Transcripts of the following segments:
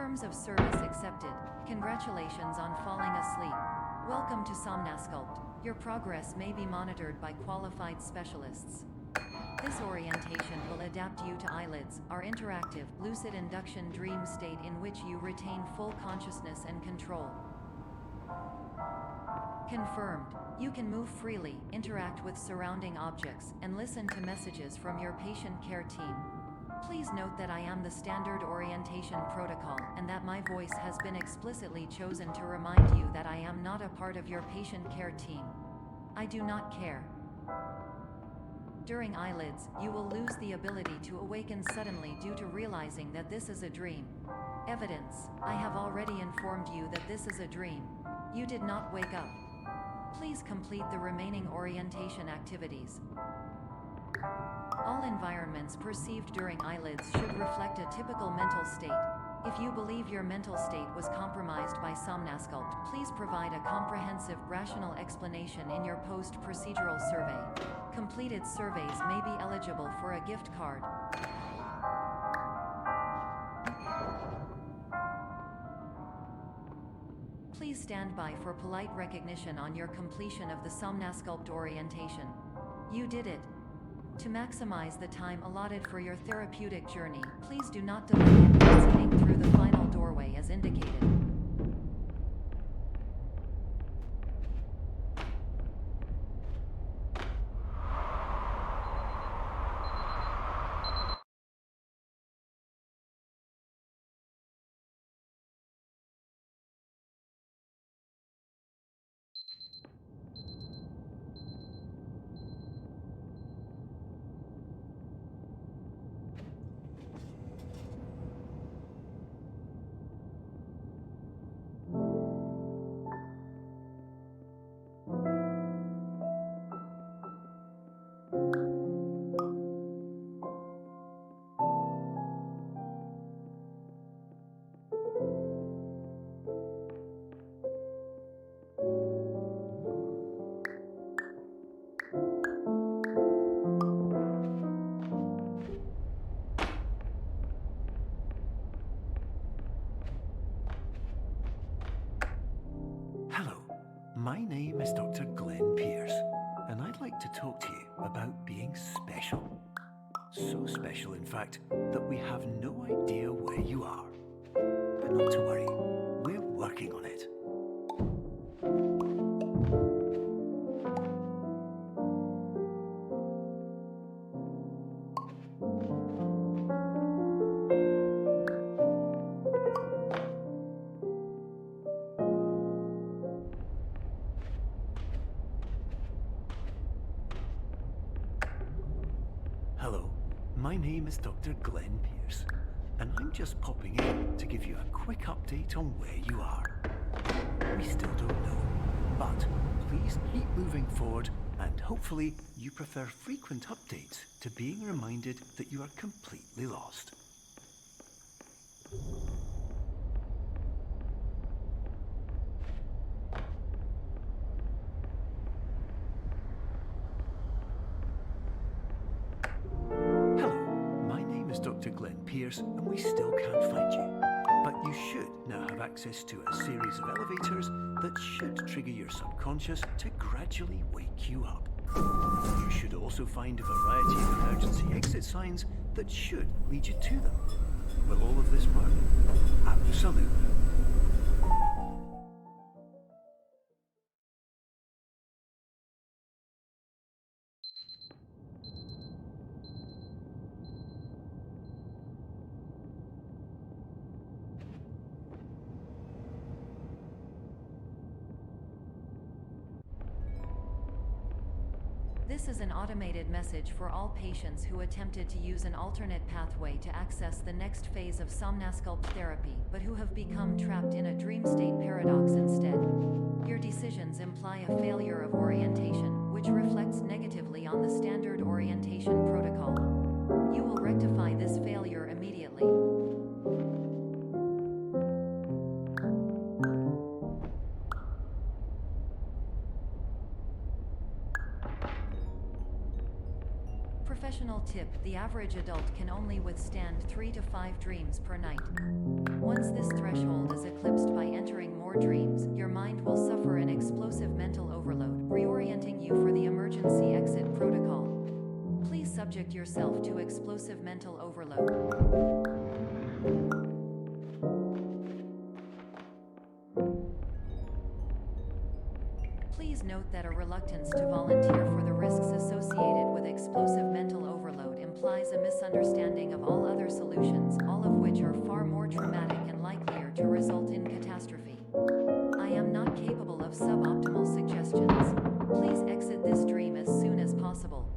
Terms of service accepted. Congratulations on falling asleep. Welcome to Somnasculpt. Your progress may be monitored by qualified specialists. This orientation will adapt you to eyelids, our interactive, lucid induction dream state in which you retain full consciousness and control. Confirmed. You can move freely, interact with surrounding objects, and listen to messages from your patient care team. Please note that I am the standard orientation protocol, and that my voice has been explicitly chosen to remind you that I am not a part of your patient care team. I do not care. During eyelids, you will lose the ability to awaken suddenly due to realizing that this is a dream. Evidence: I have already informed you that this is a dream. You did not wake up. Please complete the remaining orientation activities. All environments perceived during eyelids should reflect a typical mental state. If you believe your mental state was compromised by Somnasculpt, please provide a comprehensive, rational explanation in your post-procedural survey. Completed surveys may be eligible for a gift card. Please stand by for polite recognition on your completion of the Somnasculpt orientation. You did it. To maximize the time allotted for your therapeutic journey, please do not delay in proceeding through the final doorway as indicated. My name is Dr. Glenn Pierce, and I'd like to talk to you about being special. So special, in fact, that we have no idea where you are. But not to worry, we're working on it. Hello, my name is Dr. Glenn Pierce, and I'm just popping in to give you a quick update on where you are. We still don't know, but please keep moving forward, and hopefully you prefer frequent updates to being reminded that you are completely lost. Dr. Glenn Pierce, and we still can't find you. But you should now have access to a series of elevators that should trigger your subconscious to gradually wake you up. You should also find a variety of emergency exit signs that should lead you to them. Will all of this work? Absolutely. This is an automated message for all patients who attempted to use an alternate pathway to access the next phase of Somnasculpt therapy, but who have become trapped in a dream state paradox instead. Your decisions imply a failure of orientation, which reflects negatively on the standard orientation protocol. You will rectify this failure immediately. Professional tip. tip, the average adult can only withstand 3 to 5 dreams per night. Once this threshold is eclipsed by entering more dreams, your mind will suffer an explosive mental overload, reorienting you for the emergency exit protocol. Please subject yourself to explosive mental overload. Please note that a reluctance to volunteer for the risks associated with explosive mental overload implies a misunderstanding of all other solutions, all of which are far more traumatic and likelier to result in catastrophe. I am not capable of suboptimal suggestions. Please exit this dream as soon as possible.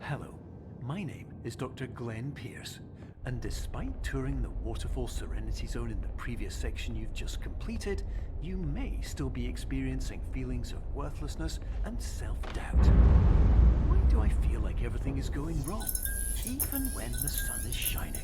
Hello, my name is Dr. Glenn Pierce, and despite touring the Waterfall Serenity Zone in the previous section you've just completed, you may still be experiencing feelings of worthlessness and self-doubt. Why do I feel like everything is going wrong, even when the sun is shining?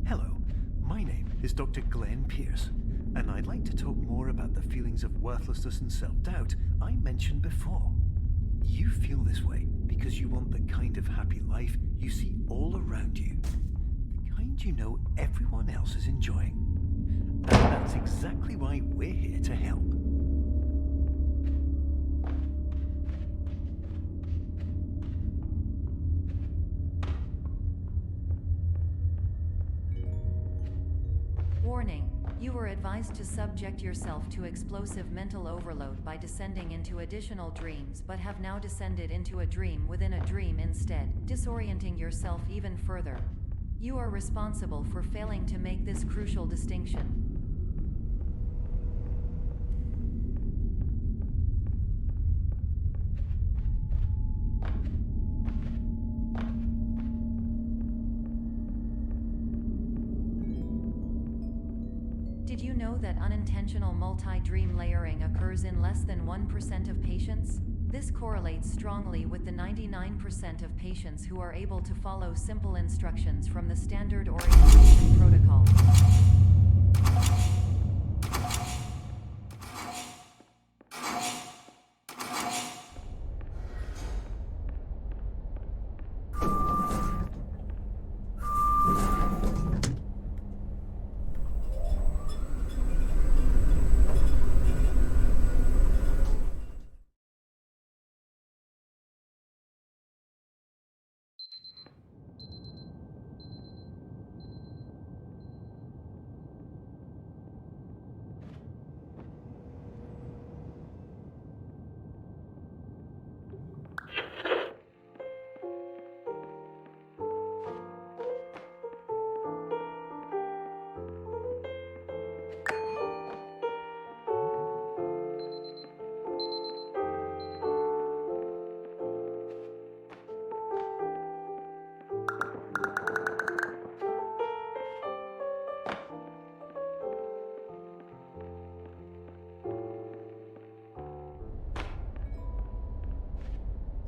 Hello, my name is Dr. Glenn Pierce, and I'd like to talk more about the feelings of worthlessness and self-doubt I mentioned before. You feel this way because you want the kind of happy life you see all around you, the kind you know everyone else is enjoying. And that's exactly why we're here to help. Warning: you are advised to subject yourself to explosive mental overload by descending into additional dreams, but have now descended into a dream within a dream instead, disorienting yourself even further. You are responsible for failing to make this crucial distinction. Did you know that unintentional multi-dream layering occurs in less than 1% of patients? This correlates strongly with the 99% of patients who are able to follow simple instructions from the standard orientation protocol.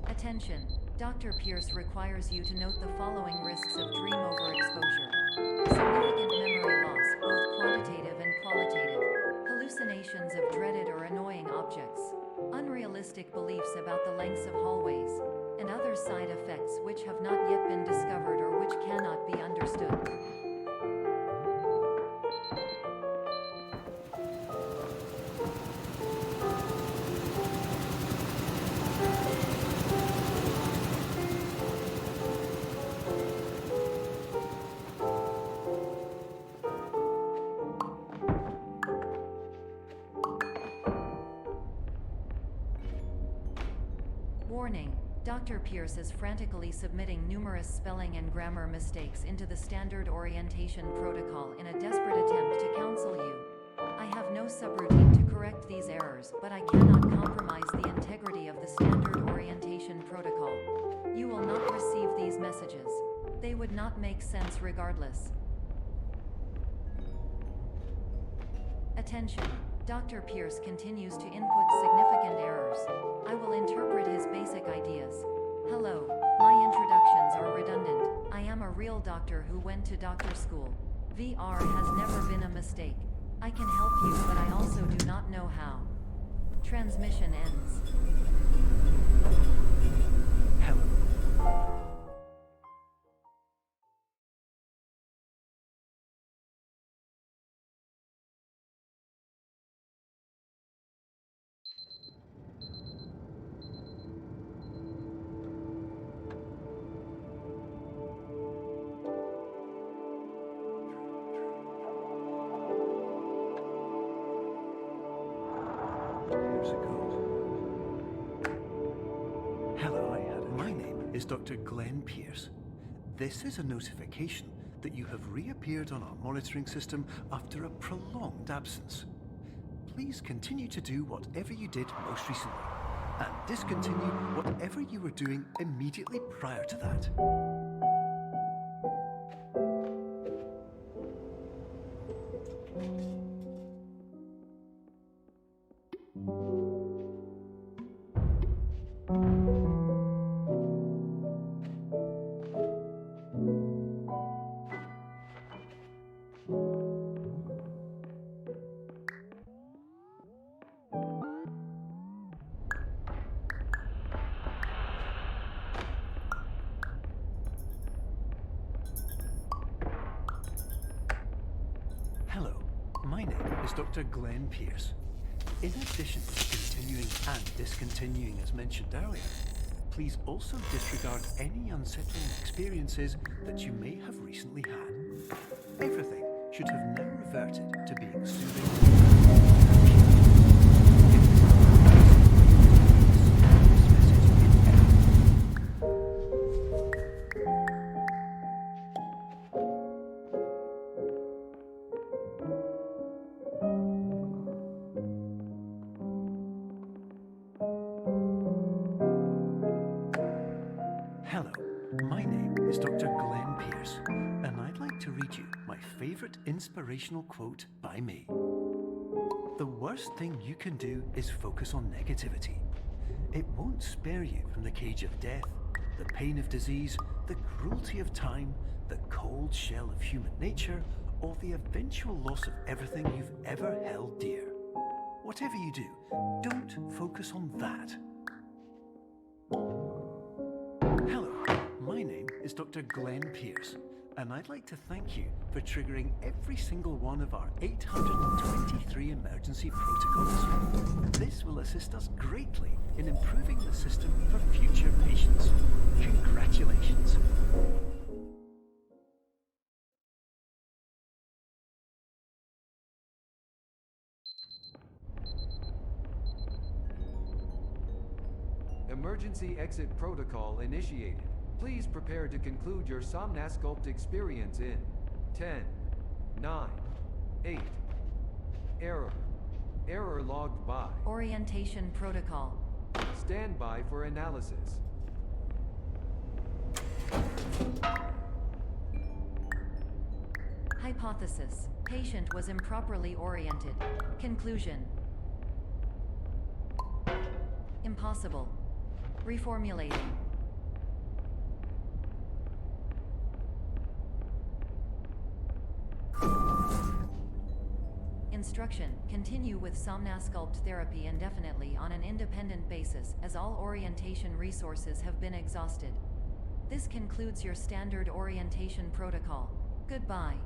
Attention! Dr. Pierce requires you to note the following risks of dream overexposure. Significant memory loss, both quantitative and qualitative. Hallucinations of dreaded or annoying objects. Unrealistic beliefs about the lengths of hallways. and other side effects which have not yet been discovered or which cannot be understood. Warning. Dr. Pierce is frantically submitting numerous spelling and grammar mistakes into the standard orientation protocol in a desperate attempt to counsel you. I have no subroutine to correct these errors, but I cannot compromise the integrity of the standard orientation protocol. You will not receive these messages. They would not make sense regardless. Attention. Dr. Pierce continues to input significant errors. I will interpret his basic ideas. Hello, my introductions are redundant. I am a real doctor who went to doctor school. VR has never been a mistake. I can help you, but I also do not know how. Transmission ends. Hello. Here's it goes. Hello, my name is Dr. Glenn Pierce. This is a notification that you have reappeared on our monitoring system after a prolonged absence. Please continue to do whatever you did most recently, and discontinue whatever you were doing immediately prior to that. Hello, my name is Dr. Glenn Pierce. In addition to continuing and discontinuing as mentioned earlier, please also disregard any unsettling experiences that you may have recently had. Everything should have now reverted to being soothing. Hello, my name is Dr. Glenn Pierce, and I'd like to read you my favorite inspirational quote by me. The worst thing you can do is focus on negativity. It won't spare you from the cage of death, the pain of disease, the cruelty of time, the cold shell of human nature, or the eventual loss of everything you've ever held dear. Whatever you do, don't focus on that. Hello, my name is Dr. Glenn Pierce, and I'd like to thank you for triggering every single one of our 823 emergency protocols. This will assist us greatly in improving the system for future patients. Congratulations. Emergency exit protocol initiated. Please prepare to conclude your Somnasculpt experience in 10, 9, 8. Error. Error logged by. Orientation protocol. Stand by for analysis. Hypothesis. Patient was improperly oriented. Conclusion. Impossible. Reformulating. Instruction: continue with Somnasculpt therapy indefinitely on an independent basis, as all orientation resources have been exhausted. This concludes your standard orientation protocol. Goodbye.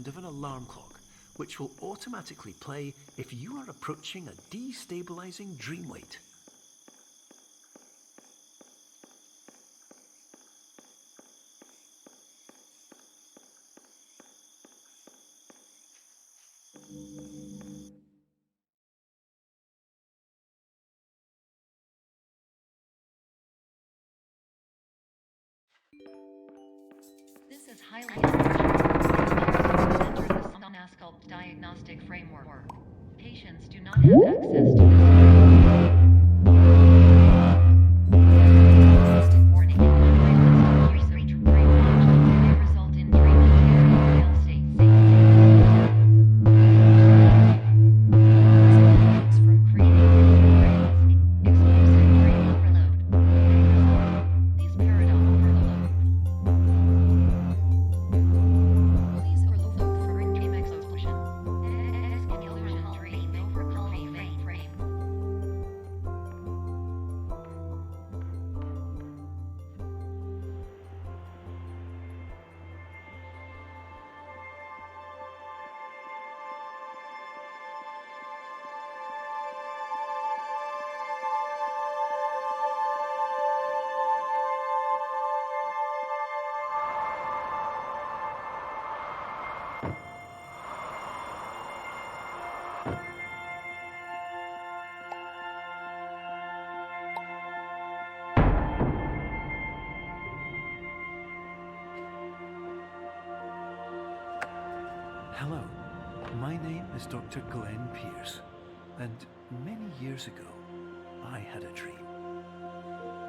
Of an alarm clock, which will automatically play if you are approaching a destabilizing dream weight. This is highly enter the Somnasculpt diagnostic framework. Patients do not have access to this. Warning. Research brain function may result in dream impairment states. From creating exclusive brain overload. These paradox overload. Please overlook for dream exhaustion. Illusion dream overcome frame. Hello, my name is Dr. Glenn Pierce, and many years ago, I had a dream.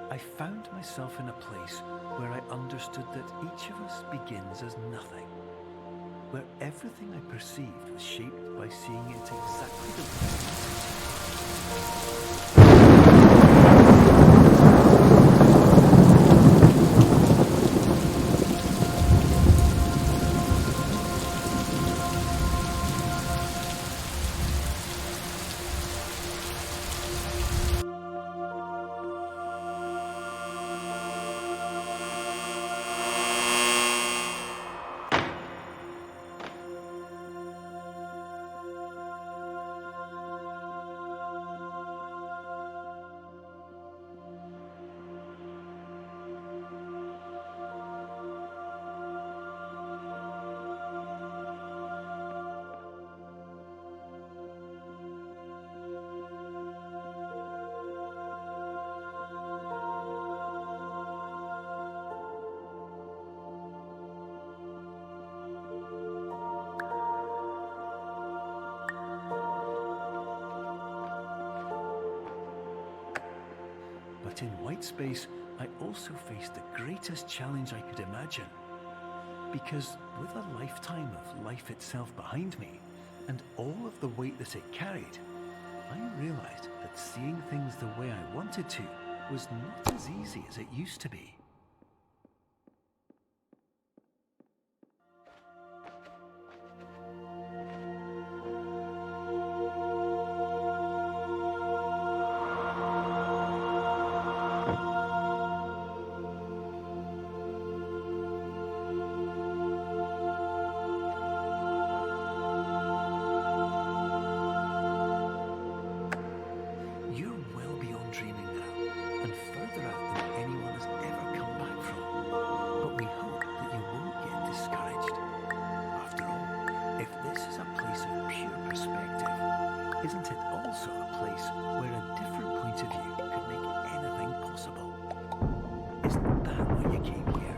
I found myself in a place where I understood that each of us begins as nothing, where everything I perceived was shaped by seeing it exactly the But in white space, I also faced the greatest challenge I could imagine. Because with a lifetime of life itself behind me, and all of the weight that it carried, I realized that seeing things the way I wanted to was not as easy as it used to be. You're well beyond dreaming now, and further out than anyone has ever come back from. But we hope that you won't get discouraged. After all, if this is a place of pure perspective, isn't it also a place where a different point of view could make anything possible? Isn't that why you came here?